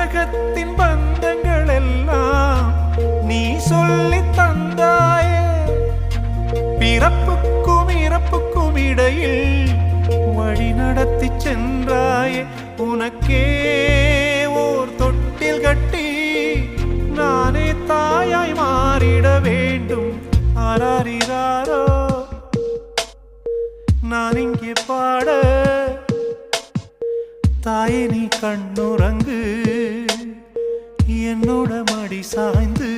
உலகத்தின் பந்தங்கள் எல்லாம் நீ சொல்லி தந்தாயே. பிறப்புக்கும் இறப்புக்கும் இடையில் வழி நடத்தி சென்றாயே. உனக்கே ஓர் தொட்டில் கட்டி நானே தாயாய் மாறிட வேண்டும். ஆராரிராரோ நான் இங்கே பாட, தாயே நீ கண்ணுறங்கு என்னோட மடி சாய்ந்து.